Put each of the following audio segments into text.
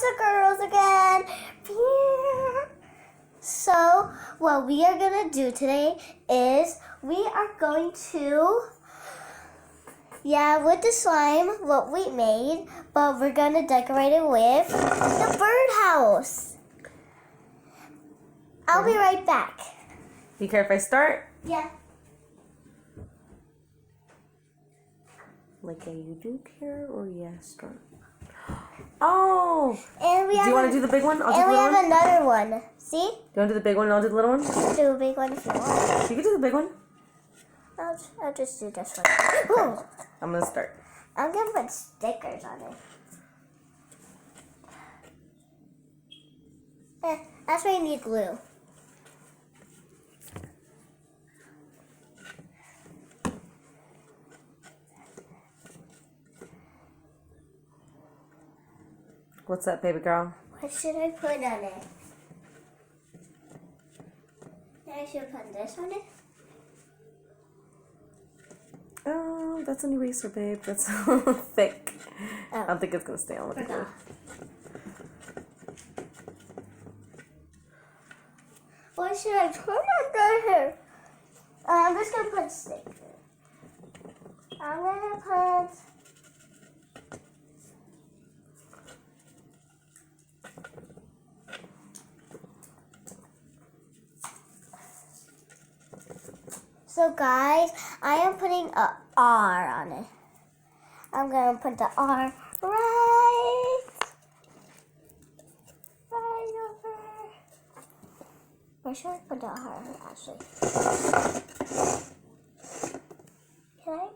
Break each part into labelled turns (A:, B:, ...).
A: the girls again. So, what we are going to do today is we are going to, with the slime, what we made, but we're going to decorate it with the birdhouse. I'll be right back.
B: You care if I start?
A: Yeah.
B: Like, you do care or start? Oh!
A: And
B: do you want to do the big one? I'll do the little one.
A: And we have another one. See?
B: Do you want to do the big one and I'll do the little one?
A: Do a big one if you want.
B: You can do the big one.
A: I'll just do this one. Ooh.
B: I'm going to start.
A: I'm going to put stickers on it. That's why you need glue.
B: What's up, baby girl?
A: What should I put on it? I should put this on it.
B: Oh, that's an eraser, babe. That's so thick.
A: Oh.
B: I don't think it's going to stay on with the glue.
A: What should I put on here? I'm just going to put stickers. I'm going to put... So guys, I am putting a R on it. I'm going to put the R right over. Where should I put the R actually? Can I?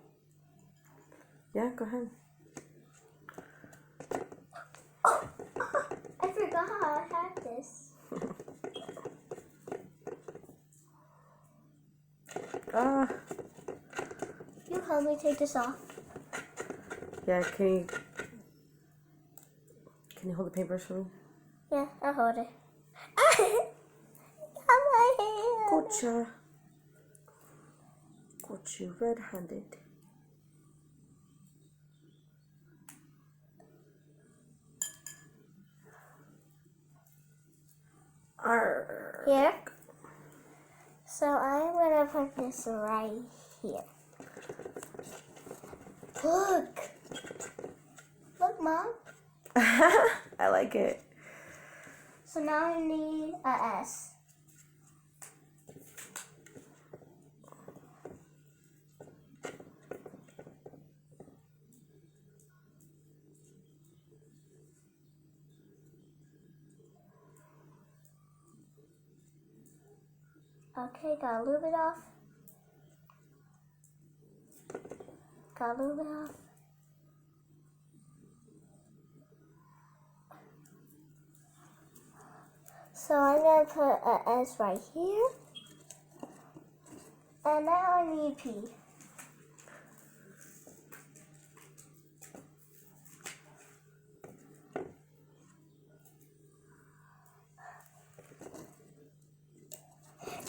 B: Yeah, go ahead.
A: Oh, I forgot how I had this. You help me take this off.
B: Yeah, can you hold the paintbrush for me?
A: Yeah, I'll hold it. Got my hand.
B: Gotcha. Got you red-handed. Arr.
A: Here. So I'm gonna put this right here. Look, Mom.
B: I like it.
A: So now I need a S. Okay, got a little bit off. Got a little bit off. So I'm going to put an S right here. And now I need P.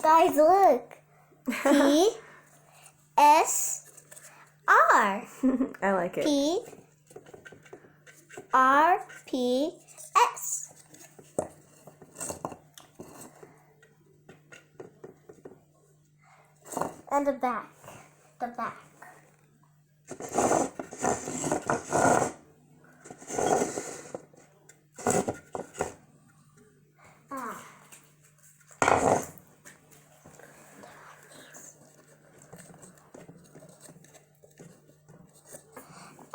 A: Guys, look. P, S, R.
B: I like it.
A: P, R, P, S. And the back. The back.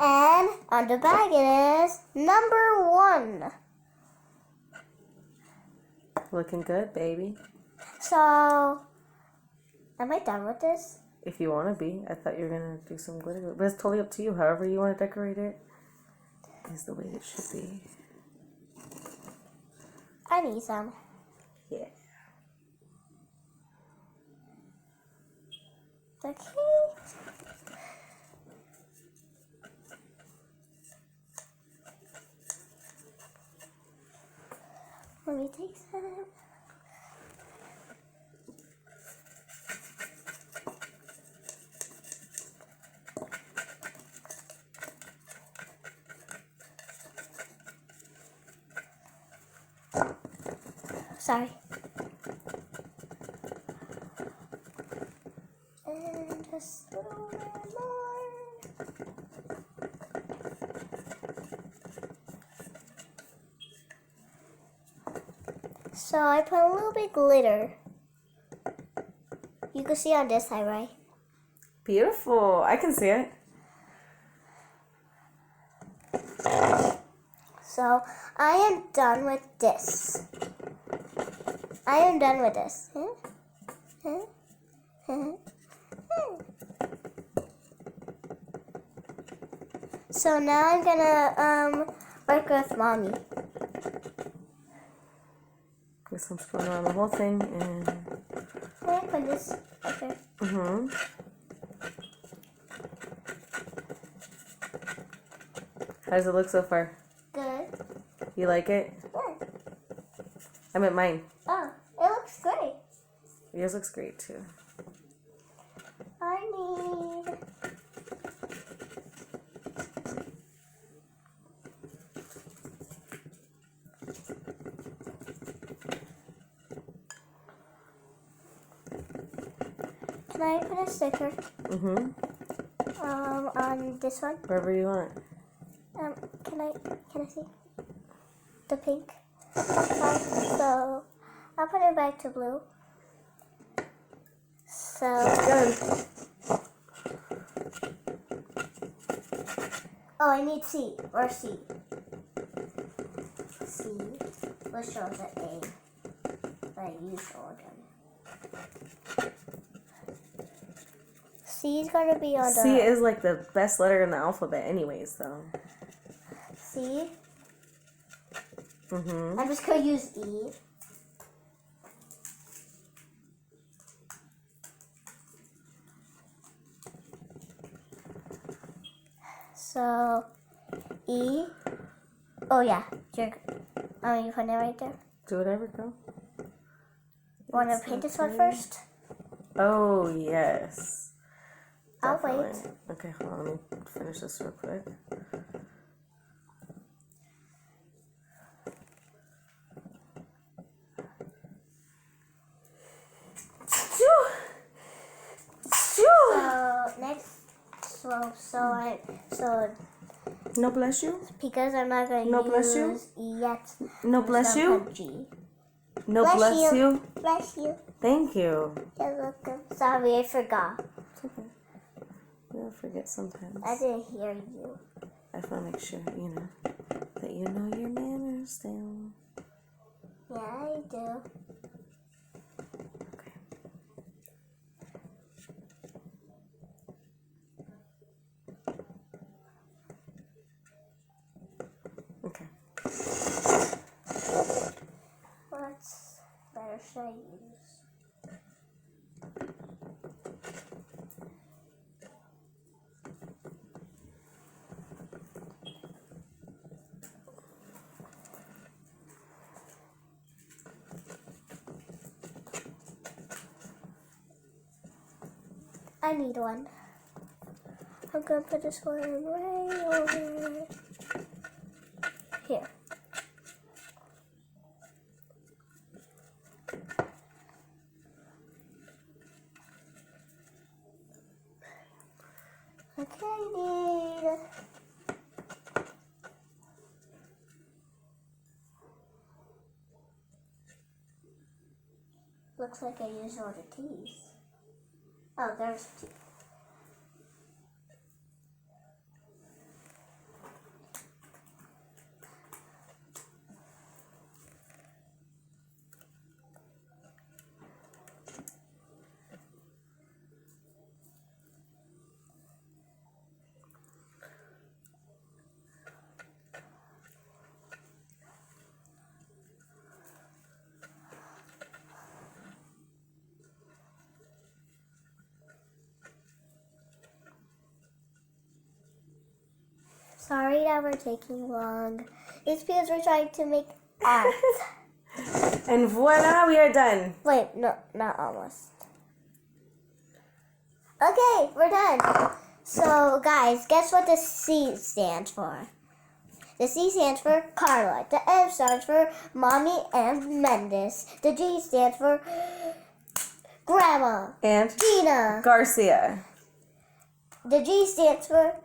A: And on the bag it is number 1.
B: Looking good, baby.
A: So, am I done with this?
B: If you want to be. I thought you were going to do some glitter. But it's totally up to you. However you want to decorate it is the way it should be.
A: I need some.
B: Yeah.
A: Okay. Let me take some. Sorry. And just a little bit more. So I put a little bit glitter. You can see on this side, right?
B: Beautiful. I can see it.
A: So I am done with this. I am done with this. So now I'm gonna work with mommy.
B: Guess I'm just going around the whole thing and.
A: Can I put this up there?
B: Mhm. How does it look so far?
A: Good.
B: You like it?
A: Good.
B: I meant mine.
A: Oh, it looks great.
B: Yours looks great too.
A: I need. Can I put a sticker
B: Mhm.
A: on this one?
B: Wherever you want.
A: Can I see the pink? So I'll put it back to blue. So
B: Good.
A: oh, I need C or C. C, which shows the A, but you showed them. C is gonna be on the
B: C is like the best letter in the alphabet, anyways. Though.
A: C.
B: Mhm.
A: I'm just gonna use E. So E. Oh yeah, you put it right there.
B: Do whatever, girl.
A: Want to
B: It's
A: paint this one
B: okay.
A: first?
B: Oh yes.
A: I'll
B: Definitely.
A: wait.
B: Okay, hold on. Let me finish this real quick.
A: So next, so
B: No bless you.
A: because I'm not gonna
B: No, bless you.
A: use E yet.
B: No
A: I'm
B: bless
A: just gonna
B: you.
A: put G.
B: No
A: Bless
B: bless
A: you.
B: you.
A: Bless you.
B: Thank you.
A: You're welcome. Sorry, I forgot.
B: It's okay. We'll forget sometimes.
A: I didn't hear you.
B: I just want to make sure, that you know your manners still.
A: Yeah, I do.
B: Okay. Okay.
A: What letter should I use? I need one. I'm gonna put this one right over here. Okay, I need. Looks like I used all the T's. Oh, there's T. Sorry that we're taking long. It's because we're trying to make art.
B: And voila, we are done.
A: Wait, no, not almost. Okay, we're done. So, guys, guess what the C stands for? The C stands for Carla. The M stands for Mommy and Mendes. The G stands for Grandma.
B: And
A: Gina.
B: Garcia.
A: The G stands for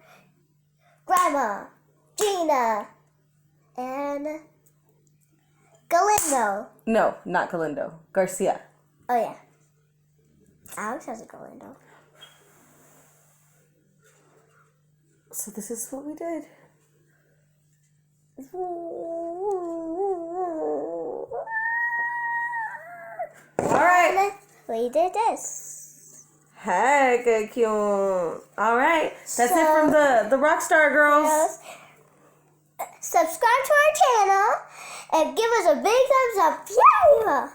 A: Grandma. Gina. And Galindo.
B: No, not Galindo. Garcia.
A: Oh, yeah. Alex has a Galindo.
B: So this is what we did. Alright.
A: We did this.
B: Heck, cute. Alright. That's it from the Rockstar Girls.
A: Yes. Subscribe to our channel and give us a big thumbs up. Yeah.